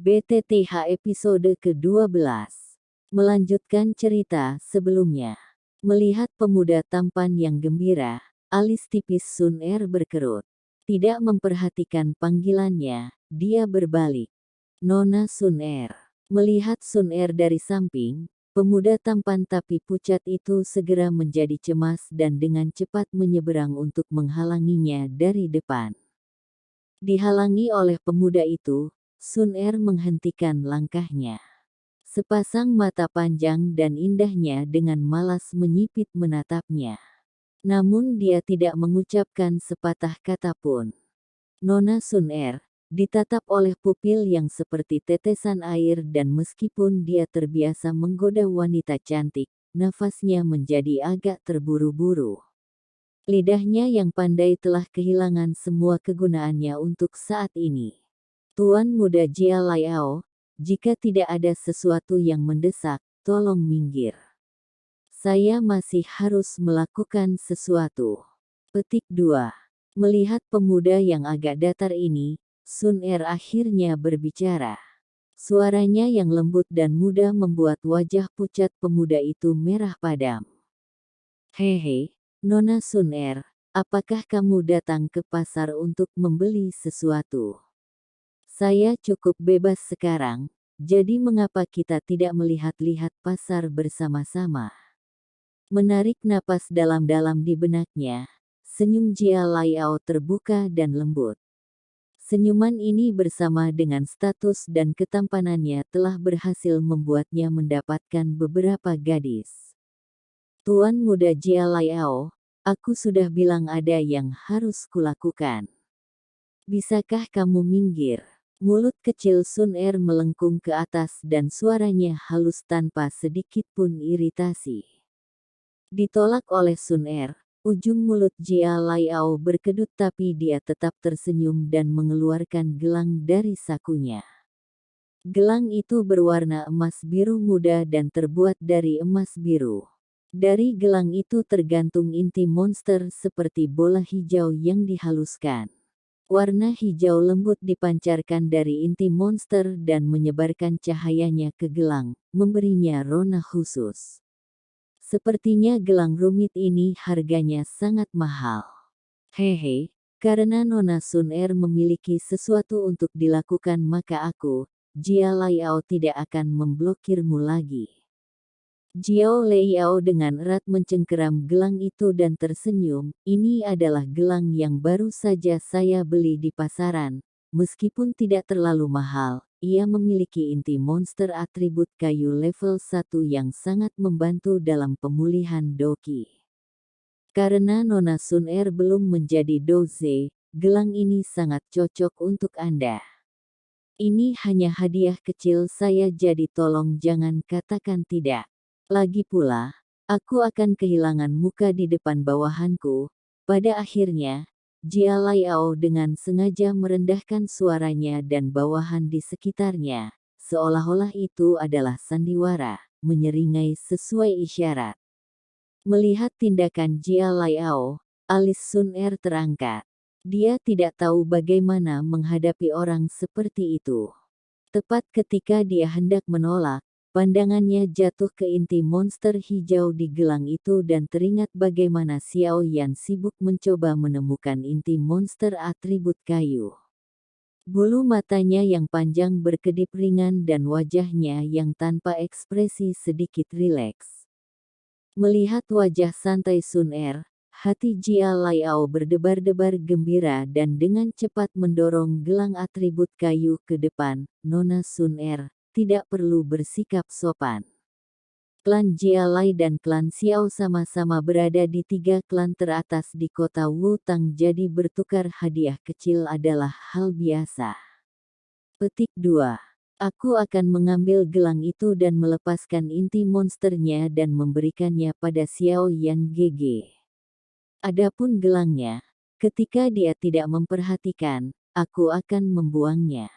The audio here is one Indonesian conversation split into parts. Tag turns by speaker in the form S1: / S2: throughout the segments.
S1: BTTH episode ke-12. Melanjutkan cerita sebelumnya. Melihat pemuda tampan yang gembira, alis tipis Sun Er berkerut. Tidak memperhatikan panggilannya, dia berbalik. Nona Sun Er. Melihat Sun Er dari samping, pemuda tampan tapi pucat itu segera menjadi cemas dan dengan cepat menyeberang untuk menghalanginya dari depan. Dihalangi oleh pemuda itu, Sun Er menghentikan langkahnya. Sepasang mata panjang dan indahnya dengan malas menyipit menatapnya. Namun dia tidak mengucapkan sepatah kata pun. Nona Sun Er, ditatap oleh pupil yang seperti tetesan air dan meskipun dia terbiasa menggoda wanita cantik, nafasnya menjadi agak terburu-buru. Lidahnya yang pandai telah kehilangan semua kegunaannya untuk saat ini. Tuan Muda Jia Laiao, jika tidak ada sesuatu yang mendesak, tolong minggir. Saya masih harus melakukan sesuatu. Petik 2. Melihat pemuda yang agak datar ini, Sun Er akhirnya berbicara. Suaranya yang lembut dan muda membuat wajah pucat pemuda itu merah padam. Hehe, Nona Sun Er, apakah kamu datang ke pasar untuk membeli sesuatu? Saya cukup bebas sekarang, jadi mengapa kita tidak melihat-lihat pasar bersama-sama? Menarik napas dalam-dalam di benaknya, senyum Jia Laiao terbuka dan lembut. Senyuman ini bersama dengan status dan ketampanannya telah berhasil membuatnya mendapatkan beberapa gadis. Tuan Muda Jia Laiao, aku sudah bilang ada yang harus kulakukan. Bisakah kamu minggir? Mulut kecil Sun Er melengkung ke atas dan suaranya halus tanpa sedikit pun iritasi. Ditolak oleh Sun Er, ujung mulut Jia Laiao berkedut tapi dia tetap tersenyum dan mengeluarkan gelang dari sakunya. Gelang itu berwarna emas biru muda dan terbuat dari emas biru. Dari gelang itu tergantung inti monster seperti bola hijau yang dihaluskan. Warna hijau lembut dipancarkan dari inti monster dan menyebarkan cahayanya ke gelang, memberinya rona khusus. Sepertinya gelang rumit ini harganya sangat mahal. Hehe, karena Nona Sun Er memiliki sesuatu untuk dilakukan maka aku, Jia Laiao tidak akan memblokirmu lagi. Jiao Laiao dengan erat mencengkeram gelang itu dan tersenyum, ini adalah gelang yang baru saja saya beli di pasaran, meskipun tidak terlalu mahal, ia memiliki inti monster atribut kayu level 1 yang sangat membantu dalam pemulihan Doki. Karena Nona Sun Er belum menjadi Doze, gelang ini sangat cocok untuk Anda. Ini hanya hadiah kecil saya jadi tolong jangan katakan tidak. Lagi pula, aku akan kehilangan muka di depan bawahanku. Pada akhirnya, Jia Laiao dengan sengaja merendahkan suaranya dan bawahan di sekitarnya, seolah-olah itu adalah sandiwara, menyeringai sesuai isyarat. Melihat tindakan Jia Laiao, alis Sun Er terangkat. Dia tidak tahu bagaimana menghadapi orang seperti itu. Tepat ketika dia hendak menolak, pandangannya jatuh ke inti monster hijau di gelang itu dan teringat bagaimana Xiao Yan sibuk mencoba menemukan inti monster atribut kayu. Bulu matanya yang panjang berkedip ringan dan wajahnya yang tanpa ekspresi sedikit rileks. Melihat wajah santai Sun Er, hati Jia Laiao berdebar-debar gembira dan dengan cepat mendorong gelang atribut kayu ke depan. Nona Sun Er, tidak perlu bersikap sopan. Klan Jia Lai dan klan Xiao sama-sama berada di 3 klan teratas di kota Wu Tang jadi bertukar hadiah kecil adalah hal biasa. Petik 2. Aku akan mengambil gelang itu dan melepaskan inti monsternya dan memberikannya pada Xiao Yan GG. Adapun gelangnya, ketika dia tidak memperhatikan, aku akan membuangnya.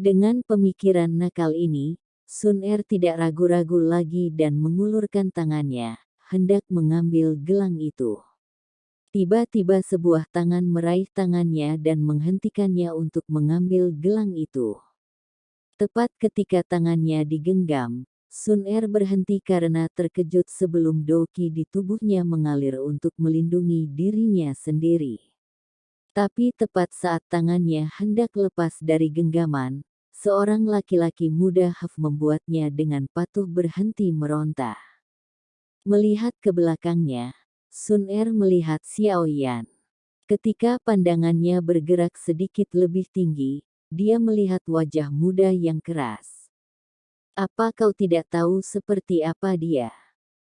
S1: Dengan pemikiran nakal ini, Sun Er tidak ragu-ragu lagi dan mengulurkan tangannya, hendak mengambil gelang itu. Tiba-tiba sebuah tangan meraih tangannya dan menghentikannya untuk mengambil gelang itu. Tepat ketika tangannya digenggam, Sun Er berhenti karena terkejut sebelum doki di tubuhnya mengalir untuk melindungi dirinya sendiri. Tapi tepat saat tangannya hendak lepas dari genggaman, seorang laki-laki muda membuatnya dengan patuh berhenti meronta. Melihat ke belakangnya, Sun Er melihat Xiao Yan. Ketika pandangannya bergerak sedikit lebih tinggi, dia melihat wajah muda yang keras. Apa kau tidak tahu seperti apa dia?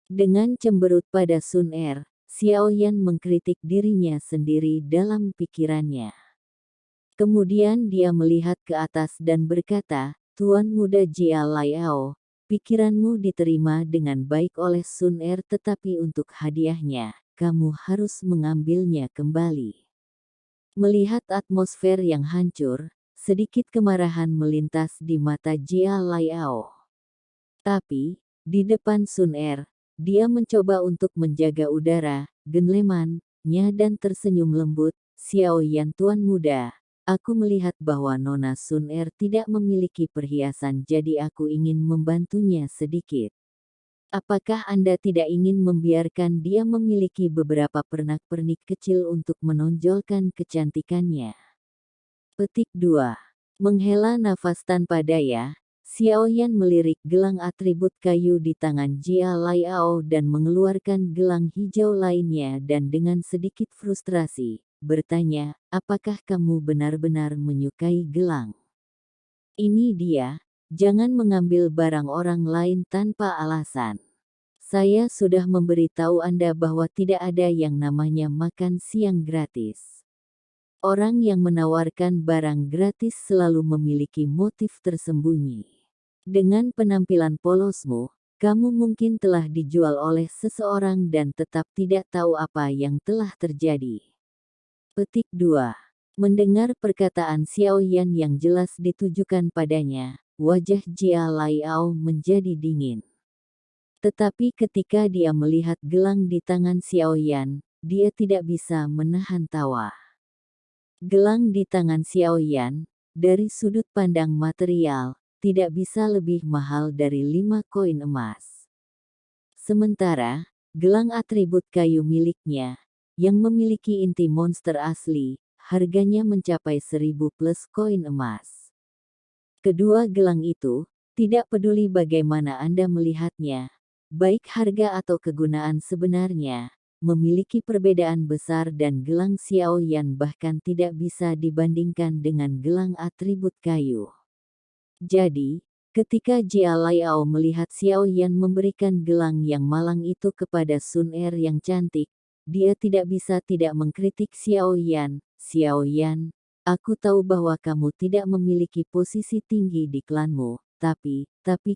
S1: Dengan cemberut pada Sun Er, Xiao Yan mengkritik dirinya sendiri dalam pikirannya. Kemudian dia melihat ke atas dan berkata, Tuan Muda Jia Laiao, pikiranmu diterima dengan baik oleh Sun Er, tetapi untuk hadiahnya, kamu harus mengambilnya kembali. Melihat atmosfer yang hancur, sedikit kemarahan melintas di mata Jia Laiao. Tapi, di depan Sun Er, dia mencoba untuk menjaga udara, genglemannya dan tersenyum lembut. Xiao Yan Tuan Muda, aku melihat bahwa Nona Sun Er tidak memiliki perhiasan, jadi aku ingin membantunya sedikit. Apakah Anda tidak ingin membiarkan dia memiliki beberapa pernak-pernik kecil untuk menonjolkan kecantikannya? Petik 2. Menghela nafas tanpa daya, Xiao Yan melirik gelang atribut kayu di tangan Jia Laiao dan mengeluarkan gelang hijau lainnya dan dengan sedikit frustrasi, bertanya, apakah kamu benar-benar menyukai gelang? Ini dia, jangan mengambil barang orang lain tanpa alasan. Saya sudah memberitahu Anda bahwa tidak ada yang namanya makan siang gratis. Orang yang menawarkan barang gratis selalu memiliki motif tersembunyi. Dengan penampilan polosmu, kamu mungkin telah dijual oleh seseorang dan tetap tidak tahu apa yang telah terjadi. Petik 2. Mendengar perkataan Xiao Yan yang jelas ditujukan padanya, wajah Jia Laiao menjadi dingin. Tetapi ketika dia melihat gelang di tangan Xiao Yan, dia tidak bisa menahan tawa. Gelang di tangan Xiao Yan, dari sudut pandang material, tidak bisa lebih mahal dari 5 koin emas. Sementara, gelang atribut kayu miliknya, yang memiliki inti monster asli, harganya mencapai 1000 plus koin emas. Kedua gelang itu, tidak peduli bagaimana Anda melihatnya, baik harga atau kegunaan sebenarnya, memiliki perbedaan besar dan gelang Xiao Yan bahkan tidak bisa dibandingkan dengan gelang atribut kayu. Jadi, ketika Jia Laiao melihat Xiao Yan memberikan gelang yang malang itu kepada Sun Er yang cantik, dia tidak bisa tidak mengkritik Xiao Yan. Xiao Yan, aku tahu bahwa kamu tidak memiliki posisi tinggi di klanmu, tapi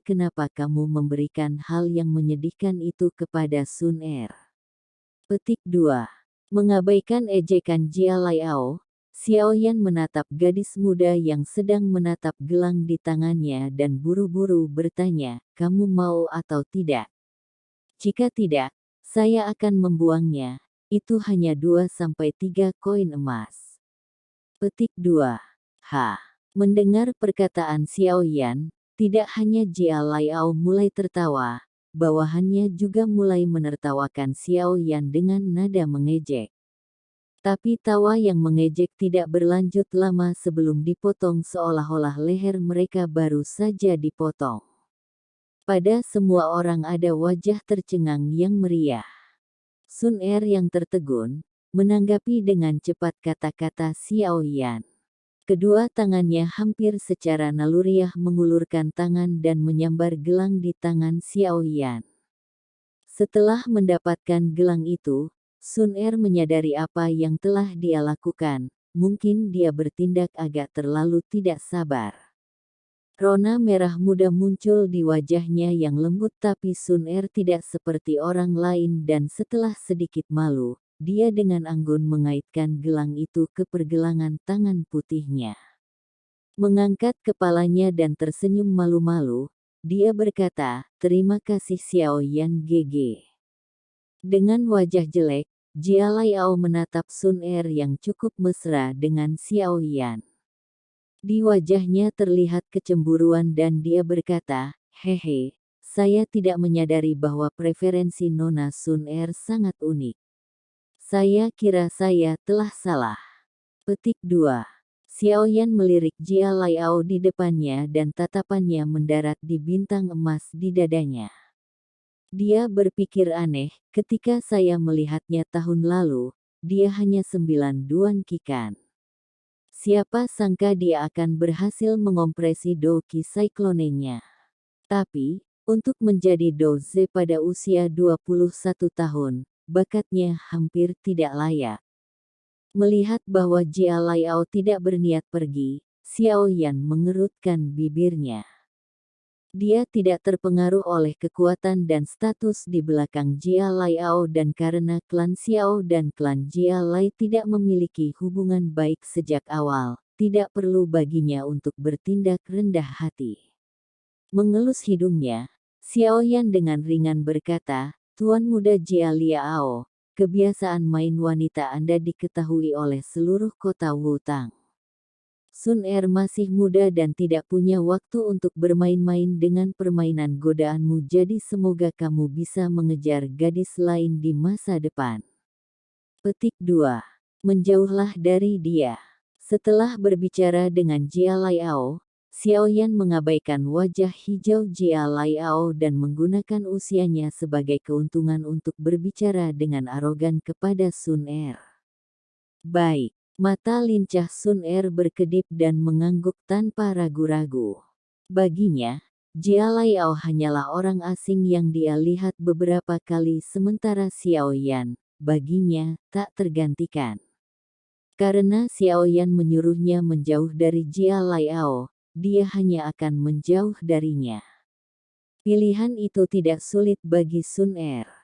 S1: kenapa kamu memberikan hal yang menyedihkan itu kepada Sun Er? Petik 2. Mengabaikan ejekan Jia Laiao, Xiao Yan menatap gadis muda yang sedang menatap gelang di tangannya dan buru-buru bertanya, kamu mau atau tidak? Jika tidak, saya akan membuangnya. Itu hanya 2-3 koin emas. Petik 2. Mendengar perkataan Xiao Yan, tidak hanya Jia Laiao mulai tertawa, bawahannya juga mulai menertawakan Xiao Yan dengan nada mengejek. Tapi tawa yang mengejek tidak berlanjut lama sebelum dipotong seolah-olah leher mereka baru saja dipotong. Pada semua orang ada wajah tercengang yang meriah. Sun Er yang tertegun, menanggapi dengan cepat kata-kata Xiao Yan. Kedua tangannya hampir secara naluriah mengulurkan tangan dan menyambar gelang di tangan Xiao Yan. Setelah mendapatkan gelang itu, Sun Er menyadari apa yang telah dia lakukan, mungkin dia bertindak agak terlalu tidak sabar. Rona merah muda muncul di wajahnya yang lembut tapi Sun Er tidak seperti orang lain dan setelah sedikit malu, dia dengan anggun mengaitkan gelang itu ke pergelangan tangan putihnya. Mengangkat kepalanya dan tersenyum malu-malu, dia berkata, terima kasih Xiao Yan GG. Dengan wajah jelek, Jia Laiao menatap Sun Er yang cukup mesra dengan Xiao Yan. Di wajahnya terlihat kecemburuan dan dia berkata, "Hehe, saya tidak menyadari bahwa preferensi Nona Sun Er sangat unik. Saya kira saya telah salah." Petik 2. Xiaoyan melirik Jia Laiao di depannya dan tatapannya mendarat di bintang emas di dadanya. Dia berpikir aneh, ketika saya melihatnya tahun lalu, dia hanya 9 duan kikan. Siapa sangka dia akan berhasil mengompresi Doki Cyclone-nya. Tapi, untuk menjadi Doze pada usia 21 tahun, bakatnya hampir tidak layak. Melihat bahwa Jia Laiao tidak berniat pergi, Xiaoyan mengerutkan bibirnya. Dia tidak terpengaruh oleh kekuatan dan status di belakang Jia Laiao dan karena klan Xiao dan klan Jia Lai tidak memiliki hubungan baik sejak awal, tidak perlu baginya untuk bertindak rendah hati. Mengelus hidungnya, Xiaoyan dengan ringan berkata, "Tuan muda Jia Liao, kebiasaan main wanita Anda diketahui oleh seluruh kota Wutang. Sun Er masih muda dan tidak punya waktu untuk bermain-main dengan permainan godaanmu, jadi semoga kamu bisa mengejar gadis lain di masa depan." Petik 2. Menjauhlah dari dia. Setelah berbicara dengan Jia Laiao, Xiaoyan mengabaikan wajah hijau Jia Laiao dan menggunakan usianya sebagai keuntungan untuk berbicara dengan arogan kepada Sun Er. "Baik." Mata lincah Sun Er berkedip dan mengangguk tanpa ragu-ragu. Baginya, Jia Laiao hanyalah orang asing yang dia lihat beberapa kali sementara Xiaoyan, baginya, tak tergantikan. Karena Xiaoyan menyuruhnya menjauh dari Jia Laiao, dia hanya akan menjauh darinya. Pilihan itu tidak sulit bagi Sun Er.